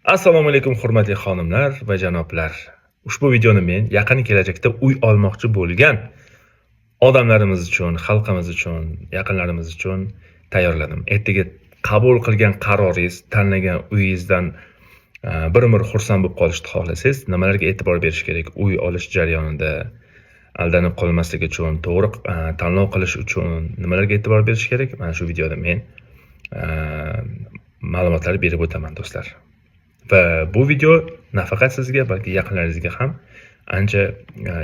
Assalomu alaykum hurmatli xonimlar va janoblar. Ushbu videoni men yaqin kelajakda uy olmoqchi bo'lgan odamlarimiz uchun, xalqimiz uchun, yaqinlarimiz uchun tayyorladim. Ertaga qabul qilgan qaroringiz, tanlagan uyingizdan bir xursand bo'lib qolishni xohlasangiz, nimalarga e'tibor berish kerak? Uy olish jarayonida aldanib qolmaslik uchun, to'g'ri tanlov qilish uchun nimalarga e'tibor berish kerak? Mana shu videoda men ma'lumotlar berib o'taman do'stlar. Va bu video nafaqat sizga, balki yaqinlaringizga ham ancha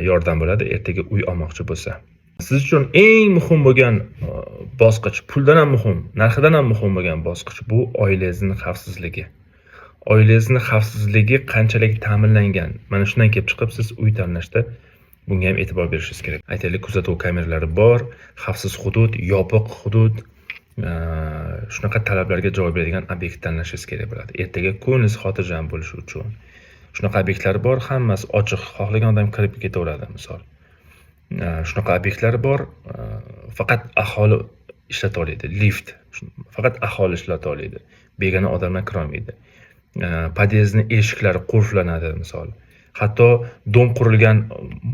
yordam bo'ladi ertaga uy olmoqchi bo'lsa. Siz uchun eng muhim bo'lgan bosqich, puldan ham muhim, narxidan ham muhim bo'lgan bosqich bu oilangizning xavfsizligi. Oilangizning xavfsizligi qanchalik ta'minlangan? Mana shundan kelib chiqib siz uy tanlashda bunga ham e'tibor berishingiz kerak. Aytaylik, kuzatuv kameralari bor, xavfsiz hudud, yopiq hudud, shunaqa talablarga javob beradigan ob'ekt tanlashingiz kerak bo'ladi. Ertaga ko'nglingiz xotirjam bo'lishi uchun. Shunaqa obyektlar bor, hammasi ochiq, xohlagan odam kirib ketaveradi, misol. Shunaqa obyektlar bor, faqat aholi ishlata oladi. Lift, faqat aholi ishlata oladi. Begona odamlar kira olmaydi. Podyezdning eshiklari qulflanadi, misol. Hatto dom qurilgan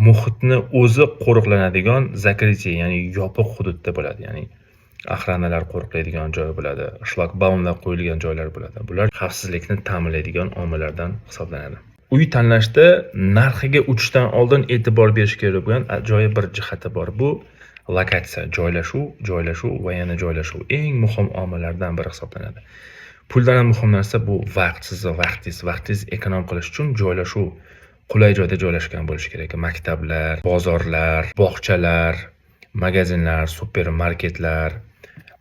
muhitni o'zi qo'riqlanadigan zakritie, ya'ni yopiq hududda bo'ladi, ya'ni axranalar qo'riqlaydigan joy bo'ladi, shlagbaumlar qo'yilgan joylar bo'ladi. Bular xavfsizlikni ta'minlaydigan omillardan hisoblanadi. Uy tanlashda narxiga uchishdan oldin e'tibor berish kerak bo'lgan ajoyib bir jihati bor. Bu lokatsiya, joylashuv va yana joylashuv eng muhim omillardan biri hisoblanadi. Puldan ham muhim narsa bu vaqt. Sizni vaqtingiz ekonom qilish uchun joylashuv qulay joyda joylashgan bo'lishi kerak. Maktablar, bozorlar, bog'chalar, magazinlar, supermarketlar,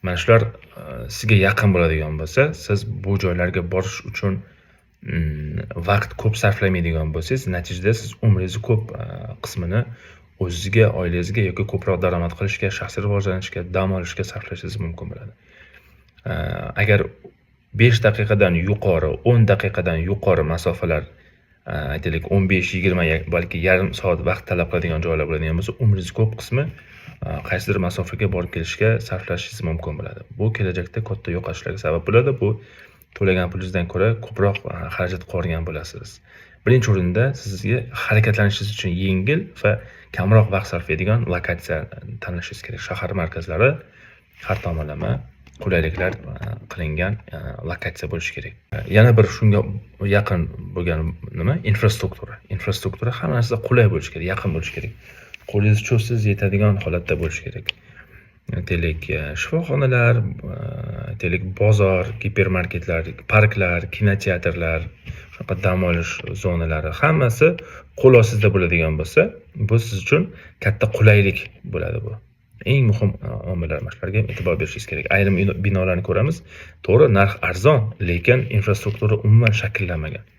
mana shular sizga yaqin bo'ladigan bo'lsa, siz bu joylarga borish uchun vaqt ko'p sarflamaydigan bo'lsangiz, natijada siz umringizni ko'p qismini o'zingizga, oilangizga yoki ko'proq daromad qilishga, shaxsiy rivojlanishga, dam olishga sarflashingiz mumkin bo'ladi. Agar 5 daqiqadan yuqori, 10 daqiqadan yuqori masofalar, aytaylik 15-20, balki yarim soat vaqt talab qiladigan joylar bo'ladigan bo'lsa, umringiz ko'p qismi qaysidir masofaga borib kelishga sarflashingiz mumkin bo'ladi. Bu kelajakda katta yo'qotishlarga sabab bo'ladi. Bu to'lagan pulingizdan ko'ra ko'proq xarajat qilgan bo'lasiz. Birinchi o'rinda sizga harakatlanishingiz uchun yengil va kamroq vaqt sarflaydigan lokatsiya tanlashingiz kerak. Shahar markazlari har tomonlama qulayliklar qilingan lokatsiya bo'lishi kerak. Yana bir shunga yaqin bo'lgan nima? Infrastruktura. Infrastruktura hamma narsa qulay bo'lishi kerak, yaqin bo'lishi kerak. Qo'lingiz cho'siz yetadigan holatda bo'lishi kerak. Aytaylik, shifoxonalar, aytaylik, bozor, gipermarketlar, parklar, kinoteatrlar, shunaqa dam olish zonalari hammasi qo'l ostida bo'ladigan bo'lsa, bu siz uchun katta qulaylik bo'ladi bu. Eng muhim omillar, mana shularga e'tibor berishingiz kerak. Ayrim binolarni ko'ramiz, to'g'ri, narx arzon, lekin infrastruktura umuman shakllanmagan.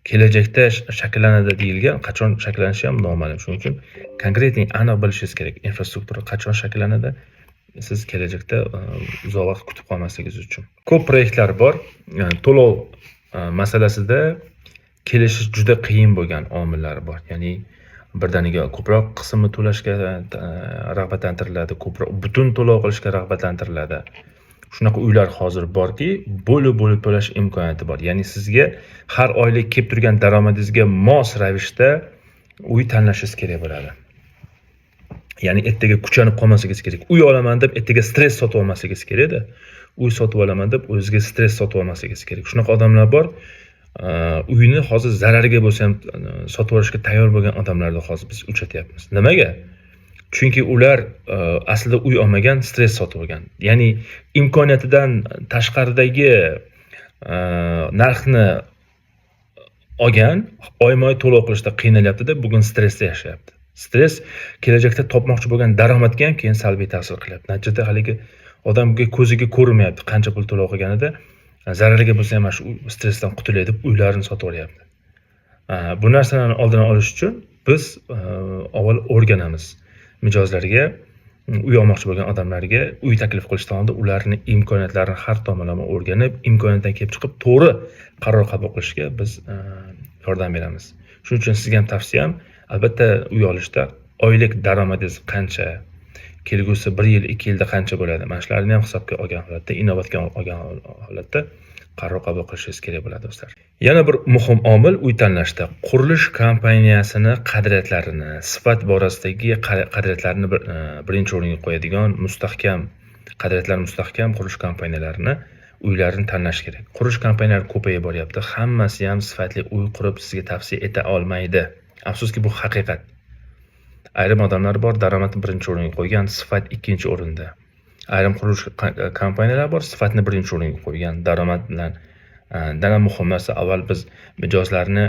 Kelajakda shakllanadi deyilgan, qachon shakllanishi ham noma'lum. Shuning uchun konkretni aniq bilishingiz kerak. Infrastruktura qachon shakllanadi? Siz kelajakda uzoq vaqt kutib qolmasligingiz uchun. Ko'p proyektlar bor. To'lov masalasida kelishish juda qiyin bo'lgan omillar bor. Ya'ni birdaniga ko'proq qismni to'lashga rag'batlantiriladi, ko'proq butun to'lov qilishga rag'batlantiriladi. Shunaqa uylar hozir borki, bo'lib to'lash imkoniyati bor. Ya'ni sizga har oylik kelib turgan daromadingizga mos ravishda uy tanlashingiz kerak bo'ladi. Ya'ni ertaga kuchanib qolmasligingiz kerak. Uy olaman deb ertaga stress sotib olmasligingiz kerak-da. Uy sotib olaman deb o'zingizga stress sotib olmasligingiz kerak. Shunaqa odamlar bor. Uyni hozir zararga bo'lsa ham sotib olishga tayyor bo'lgan odamlarni hozir biz uchratyapmiz. Nimaga? Chunki ular aslida uy olmagan, stress sotib olgan. Ya'ni imkoniyatidan tashqaridagi narxni olgan, oyma-oy to'lov qilishda qiynalyapti-da, bugun stressda yashayapti. Stress kelajakda topmoqchi bo'lgan daromadga ham keyin salbiy ta'sir qilyapti. Natijada haligi odamga ko'ziga ko'rinmayapti qancha pul to'lov qilganida, zararga bo'lsa ham shu stressdan qutulay deb uylarini sotib olyapti. Bu narsalarni oldini olish uchun biz avval o'rganamiz. Mijozlarga, uy olmoqchi bo'lgan odamlarga uy taklif qilishdan oldin ularning imkoniyatlarini har tomonlama o'rganib, imkoniyatdan kelib chiqib to'g'ri qaror qabul qilishga biz yordam beramiz. Shuning uchun sizga ham tavsiyam, albatta uy olishda oylik daromadingiz qancha, kelgusi 1 yil, 2 yilda qancha bo'ladi? Mana shularni ham hisobga olgan holatda, inobatga olgan holatda qaror qabul qilishingiz kerak bo'ladi do'stlar. Yana bir muhim omil uy tanlashda qurilish kompaniyasini qadriyatlarini, sifat borasidagi qadriyatlarni birinchi o'ringa qo'yadigan mustahkam qurilish kompaniyalarini uylarni tanlash kerak. Qurilish kompaniyalari ko'payib boryapti. Hammasi ham sifatli uy qurib sizga tavsiya eta olmaydi. Afsuski bu haqiqat. Ayrim odamlar bor, daromadni birinchi o'ringa qo'ygan, sifat ikkinchi o'rinda. Ayrim qurilish kompaniyalar bor, sifatni birinchi o'ringa qo'ygan, daromad bilan. Ham muhim narsa, avval biz mijozlarni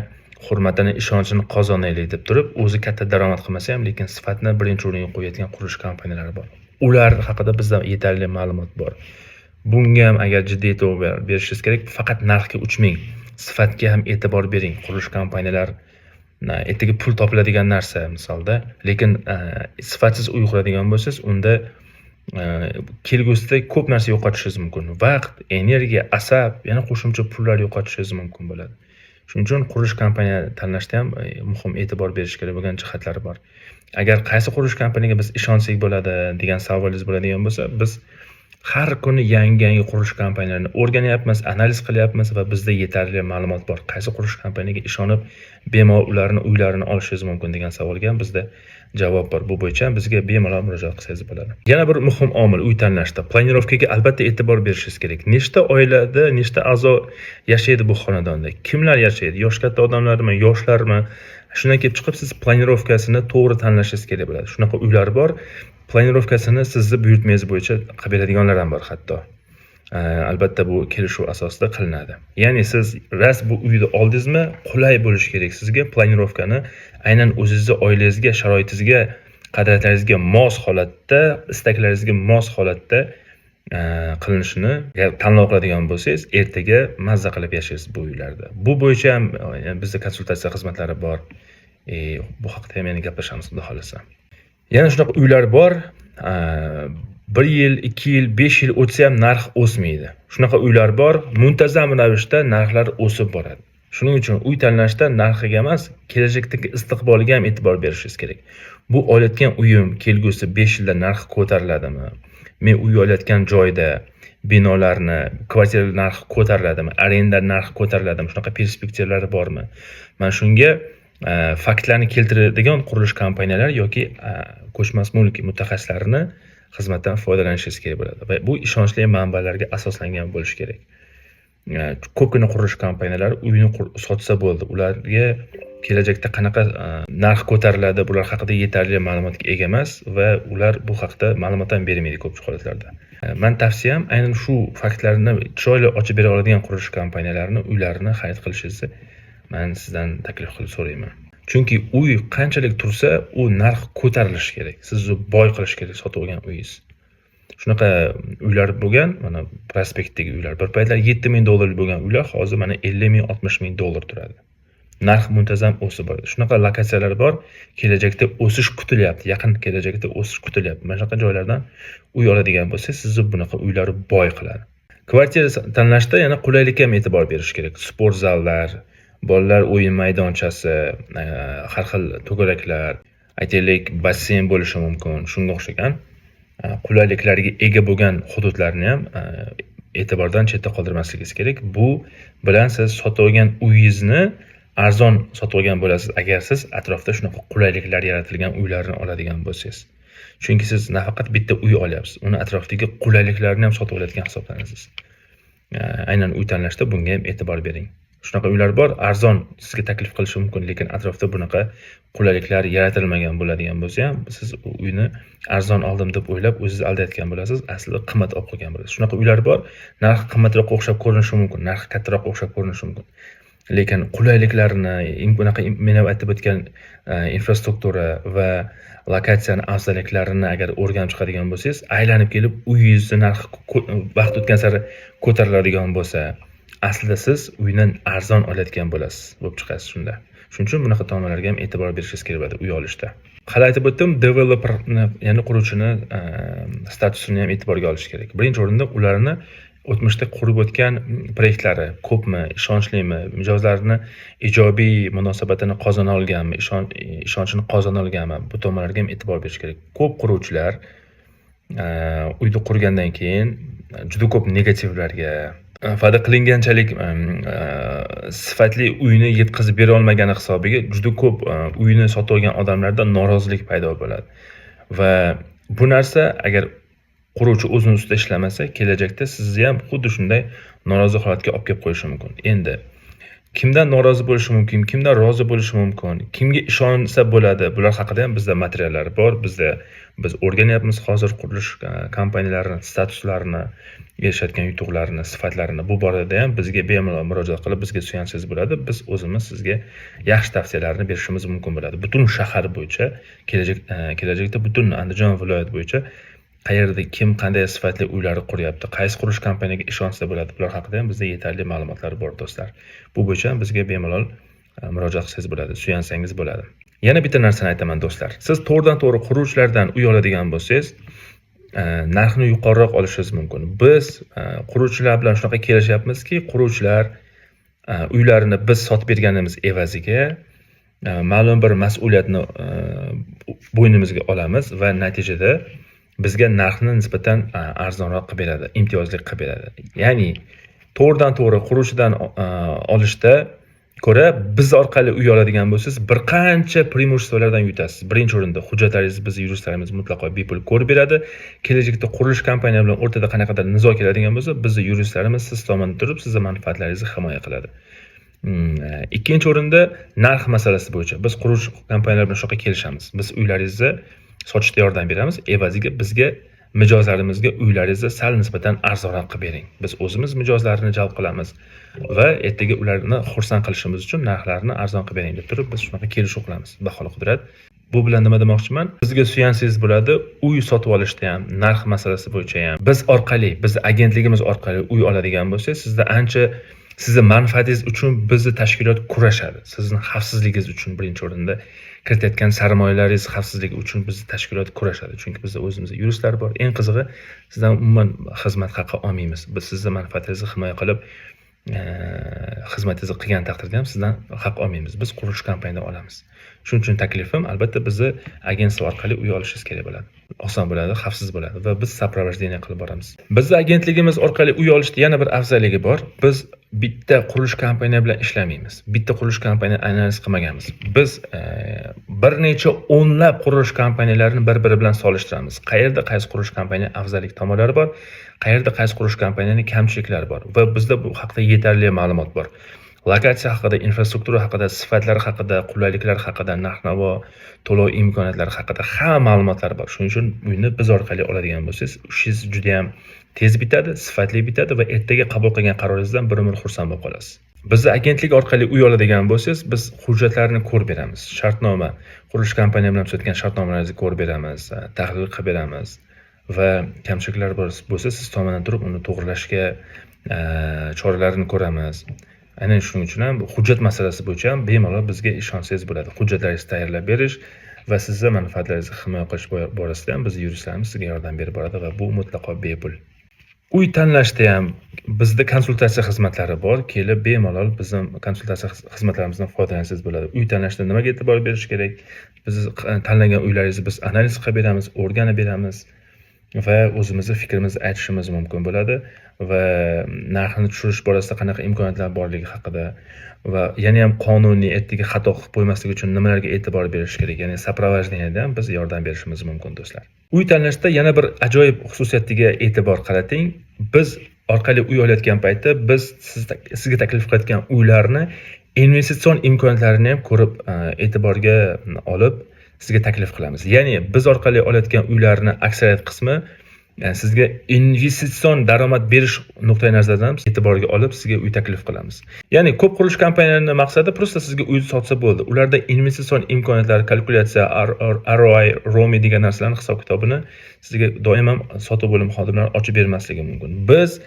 hurmatini, ishonchini qozonaylik deb turib, o'zi katta daromad qilmasa ham, lekin sifatni birinchi o'ringa qo'yadigan qurilish kompaniyalari bor. Ular haqida bizda yetarli ma'lumot bor. Bunga ham agar jiddiy e'tibor berishingiz kerak, faqat narxga uchmang, sifatga ham e'tibor bering. Qurilish kompaniyalar ertaga pul topiladigan narsa misolda, lekin sifatsiz uy quradigan bo'lsangiz, unda kelgusida ko'p narsa yo'qotishingiz mumkin. Vaqt, energiya, asab, yana qo'shimcha pullar yo'qotishingiz mumkin bo'ladi. Shuning uchun qurilish kompaniya tanlashda ham muhim e'tibor berish kerak bo'lgan jihatlari bor. Agar qaysi qurilish kompaniyaga biz ishonsak bo'ladi degan savolingiz bo'ladigan bo'lsa, biz har kuni yangi qurilish kompaniyalarini o'rganyapmiz, analiz qilyapmiz va bizda yetarli ma'lumot bor. Qaysi qurilish kompaniyaga ishonib bemalol ularni uylarini olishingiz mumkin degan savolga ham bizda javob bor. Bu bo'yicha bizga bemalol murojaat qilsangiz bo'ladi. Yana bir muhim omil uy tanlashda planirovkaga albatta e'tibor berishingiz kerak. Nechta oilada, nechta a'zo yashaydi bu xonadonda? Kimlar yashaydi? Yosh katta odamlarmi, yoshlarmi? Shundan kelib chiqib siz planirovkasini to'g'ri tanlashingiz kerak bo'ladi. Shunaqa uylar bor, planirovkasini sizni buyurtmangiz bo'yicha qilib beradiganlar ham bor hatto. Albatta bu kelishuv asosida qilinadi. Ya'ni siz bu uyni oldingizmi, qulay bo'lishi kerak sizga planirovkani aynan o'zingizning oilangizga, sharoitingizga, qadriyatlaringizga mos holatda, istaklaringizga mos holatda qilinishini tanlov qiladigan bo'lsangiz, ertaga mazza qilib yashaysiz bu uylarda. Bu bo'yicha ham bizda konsultatsiya xizmatlari bor. Bu haqida ham yana gaplashamiz xudo xolasa. Yana shunaqa uylar bor, 1 yil, 2 yil, 5 yil o'tsa ham narx o'smaydi. Shunaqa uylar bor, muntazam ravishda narxlar o'sib boradi. Shuning uchun uy tanlashda narxiga emas, kelajakdagi istiqboliga ham e'tibor berishingiz kerak. Bu olayotgan uyim kelgusi 5 yilda narxi ko'tariladimi? Men uy olayotgan joyda binolarni, kvartiralar narxi ko'tariladimi? Arenda narxi ko'tariladimi? Shunaqa perspektivlari bormi? Mana shunga faktlarni keltiradigan qurilish kompaniyalar yoki ko'chmas mulk mutaxassislarini xizmatdan foydalanishingiz kerak bo'ladi va bu ishonchli manbalarga asoslangan bo'lishi kerak. Ko'pgina qurilish kompaniyalari uyni sotsa bo'ldi, ularga kelajakda qanaqa narx ko'tariladi, bular haqida yetarli ma'lumotga ega emas va ular bu haqida ma'lumot ham bermaydi ko'p holatlarda. Men tavsiyam aynan shu faktlarni chiroyli ochib bera oladigan qurilish kompaniyalarini uylarini xarid qilishingizni men sizdan taklif qilib so'rayman. Chunki uy qanchalik tursa, u narx ko'tarilishi kerak. Sizni boy qilish kerak sotib olgan uyingiz. Shunaqa uylar bo'lgan, mana prospektdagi uylar. Bir paytlar $7,000 bo'lgan uylar hozir mana $50,000-$60,000 turadi. Narx muntazam o'sib boradi. Shunaqa lokatsiyalar bor, kelajakda o'sish kutilyapti, yaqin kelajakda o'sish kutilyapti. Mana shunaqa joylardan uy oladigan bo'lsangiz, sizni bunaqa uylar boy qiladi. Kvartira tanlashda yana qulaylikka ham e'tibor berish kerak. Sport zallar, bolalar o'yin maydonchasi, har xil to'garaklar, aytaylik, basseyn bo'lishi mumkin. Shunga o'xshagan qulayliklarga ega bo'lgan hududlarni ham e'tibordan chetda qoldirmasligingiz kerak. Bu bilan siz sotib olgan uyingizni arzon sotib olgan bo'lasiz, agar siz atrofda shunaqa qulayliklar yaratilgan uylarni oladigan bo'lsangiz. Chunki siz nafaqat bitta uy olyapsiz, uni atrofidagi qulayliklarni ham sotib olayotgan hisoblanasiz. Aynan uy tanlashda bunga ham e'tibor bering. Shunaqa uylar bor, arzon sizga taklif qilishi mumkin, lekin atrofda bunaqa qulayliklar yaratilmagan bo'ladigan bo'lsa ham, siz uyni arzon oldim deb o'ylab o'zingiz aldayotgan bo'lasiz, aslida qimmat olib qo'ygan bo'lasiz. Shunaqa uylar bor, narxi qimmatroq o'xshab ko'rinishi mumkin, narxi kattaroq o'xshab ko'rinishi mumkin. Lekin qulayliklarni, bunaqa men aytib o'tgan infrastruktura va lokatsiyani afzalliklarini agar o'rganib chiqadigan bo'lsangiz, aylanib kelib uyingizni narxi vaqt o'tgan sari ko'tariladigan bo'lsa, aslida siz uydan arzon olayotgan bo'lasiz, bo'lib chiqasiz shunda. Shuning uchun bunaqa tomonlarga ham e'tibor berishingiz kerak bo'ladi uy olishda. Hali aytib o'tdim, developer, ya'ni quruvchini statusini ham e'tiborga olish kerak. Birinchi o'rinda ularni o'tmishda qurib o'tgan proyektlari ko'pmi, ishonchlimi, mijozlarni ijobiy munosabatini qozona olganmi, ishonchini qozona olganmi, bu tomonlarga ham e'tibor berish kerak. Ko'p quruvchilar uyni qurgandan keyin juda ko'p negativlarga, va'da qilinganchalik sifatli uyni yetkazib bera olmagani hisobiga juda ko'p uyni sotib olgan odamlarda norozilik paydo bo'ladi. Va bu narsa agar quruvchi o'zini ustida ishlamasa, kelajakda sizni ham xuddi shunday norozi holatga olib kelib qo'yishi mumkin. Endi kimdan norozi bo'lishi mumkin, kimdan rozi bo'lishi mumkin, kimga ishonsa bo'ladi, bular haqida ham bizda materiallar bor. Biz o'rganyapmiz hozir qurilish kompaniyalarining statuslarini, erishayotgan yutuqlarini, sifatlarini. Bu borada ham bizga bemalol murojaat qilib, bizga suyansangiz bo'ladi. Biz o'zimiz sizga yaxshi tavsiyalarni berishimiz mumkin bo'ladi. Butun shahar bo'yicha, kelajakda butun Andijon viloyat bo'yicha qayerda kim qanday sifatli uylar quryapti, qaysi qurish kompaniyaga ishonsa bo'ladi, bular haqida ham bizda yetarli ma'lumotlar bor do'stlar. Bu bo'yicha ham bizga bemalol murojaat qilsangiz bo'ladi, suyansangiz bo'ladi. Yana bitta narsani aytaman do'stlar. Siz to'g'ridan-to'g'ri quruvchilardan uy oladigan bo'lsangiz, narxni yuqoriroq olishingiz mumkin. Biz quruvchilar bilan shunaqa kelishyapmizki, quruvchilar uylarini biz sotib berganimiz evaziga ma'lum bir mas'uliyatni bo'ynimizga olamiz va natijada bizga narxni nisbatan arzonroq qilib beradi, imtiyozli qilib beradi. Ya'ni to'g'ridan-to'g'ri quruvchidan olishda ko'ra biz orqali uy oladigan bo'lsangiz, bir qancha преимуществоlardan yutasiz. Birinchi o'rinda hujjatlaringizni biz yuristlarimiz mutlaqo bepul ko'rib beradi. Kelajakda qurilish kompaniya bilan o'rtada qanaqadir nizo keladigan bo'lsa, bizning yuristlarimiz siz tomonda turib, sizning manfaatlaringizni himoya qiladi. Ikkinchi o'rinda narx masalasi bo'yicha biz qurilish kompaniyalari bilan shunaqa kelishamiz. Biz uylaringizni sotishda yordam beramiz, evaziga bizga mijozlarimizga uylaringizni sal nisbatan arzonroq qilib bering. Biz o'zimiz mijozlarni jalb qilamiz va ertaga ularni xursand qilishimiz uchun narxlarni arzon qilib bering deb turib biz shunaqa kelishuv qilamiz. Baholi qudrat. Bu bilan nima demoqchiman? Bizga suyansangiz bo'ladi, uy sotib olishda ham, narx masalasi bo'yicha ham biz orqali, biz agentligimiz orqali uy oladigan bo'lsangiz, sizda ancha sizning manfaatingiz uchun bizni tashkilot kurashadi. Sizning xavfsizligingiz uchun birinchi o'rinda kiritayotgan sarmoyalaringiz xavfsizligi uchun bizni tashkilot kurashadi. Chunki bizda o'zimizda yuristlar bor. Eng qizig'i, sizdan umuman xizmat haqi olmaymiz. Biz sizning manfaatingizni himoya qilib, xizmatingizni qilgan taqdirda ham sizdan haq olmaymiz. Biz qurilish kompaniyadan olamiz. Shuning uchun taklifim albatta bizni agentlik orqali uy olishingiz kerak bo'ladi. Oson bo'ladi, xavfsiz bo'ladi va biz soprovождение qilib boramiz. Bizning agentligimiz orqali uy olishda yana bir afzalligi bor. Biz bitta qurilish kompaniya bilan ishlamaymiz. Bitta qurilish kompaniya analiz qilmaganmiz. Biz bir necha o'nlab qurilish kompaniyalarini bir-biri bilan solishtiramiz. Qayerda qaysi qurilish kompaniya afzallik tomonlari bor, qayerda qaysi qurilish kompaniyaning kamchiliklari bor va bizda bu haqida yetarli ma'lumot bor. Lokatsiya haqida, infrastruktura haqida, sifatlar haqida, qulayliklar haqida, narx-navo, to'lov imkoniyatlari haqida hamma ma'lumotlar bor. Shuning uchun uyni biz orqali oladigan bo'lsangiz, ishingiz juda ham tez bitadi, sifatli bitadi va ertaga qabul qilgan qaroringizdan bir umr xursand bo'lib qolasiz. Bizni agentlik orqali uy oladigan bo'lsangiz, biz hujjatlarni ko'rib beramiz. Shartnoma, qurilish kompaniya bilan tuzilgan shartnomalaringizni ko'rib beramiz, tahlil qilib beramiz va kamchiliklar bo'lsa, siz tomonidan turib uni to'g'rilashga choralarini ko'ramiz. Aynan shuning uchun ham hujjat masalasi bo'yicha ham bemalol bizga ishonsangiz bo'ladi. Hujjatlaringizni tayyorlab berish va sizning manfaatlaringizni himoya qilish borasida ham bizning yuristlarimiz sizga yordam berib boradi va bu mutlaqo bepul. Uy tanlashda ham bizda konsultatsiya xizmatlari bor. Kelib bemalol bizning konsultatsiya xizmatlarimizdan foydalansangiz bo'ladi. Uy tanlashda nimaga e'tibor berish kerak? Biz tanlagan uylaringizni biz analiz qilib beramiz, o'rganib beramiz va o'zimizning fikrimizni aytishimiz mumkin bo'ladi va narxini tushirish borasida qanaqa imkoniyatlar borligi haqida va yana ham qonuniy ertaga xato qilib qo'ymaslik uchun nimalarga e'tibor berish kerak, ya'ni soprovождениеda ham biz yordam berishimiz mumkin do'stlar. Uy tanlashda yana bir ajoyib xususiyatiga e'tibor qarating. Biz orqali uy olayotgan paytda biz sizga taklif qilayotgan uylarni investitsion imkoniyatlarini ham ko'rib e'tiborga olib sizga taklif qilamiz. Ya'ni biz orqali olayotgan uylarni aksariyat qismi sizga investitsion daromad berish nuqtai nazaridan e'tiborga olib sizga uy taklif qilamiz. Ya'ni ko'p qurilish kompaniyalarining maqsadi prosta sizga uy sotsa bo'ldi. Ularda investitsion imkoniyatlar, kalkulyatsiya, ROI, ROMI degan narsalarning hisob-kitobini sizga doim ham sotuv bo'lim xodimlari ochib bermasligi mumkin. Biz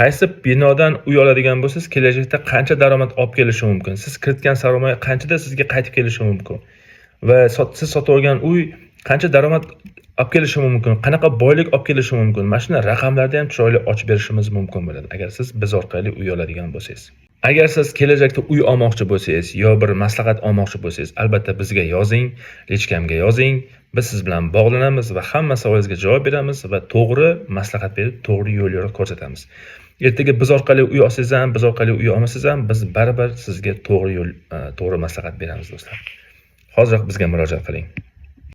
qaysi binodan uy oladigan bo'lsangiz, kelajakda qancha daromad olib kelishi mumkin, siz kiritgan sarmoya qanchada sizga qaytib kelishi mumkin va siz sotib olgan uy qancha daromad olib kelishi mumkin, qanaqa boylik olib kelishi mumkin. Mana shunday raqamlarni ham chiroyli ochib berishimiz mumkin bo'ladi agar siz biz orqali uy oladigan bo'lsangiz. Agar siz kelajakda uy olmoqchi bo'lsangiz yo bir maslahat olmoqchi bo'lsangiz, albatta bizga yozing, lechkamga yozing. Biz siz bilan bog'lanamiz va hamma savolingizga javob beramiz va to'g'ri maslahat berib, to'g'ri yo'l ko'rsatamiz. ertaga biz orqali uy olsangiz ham, biz orqali uy olmasangiz ham, biz baribir sizga to'g'ri yo'l, to'g'ri maslahat beramiz do'stlar. Hoziroq bizga murojaat qiling.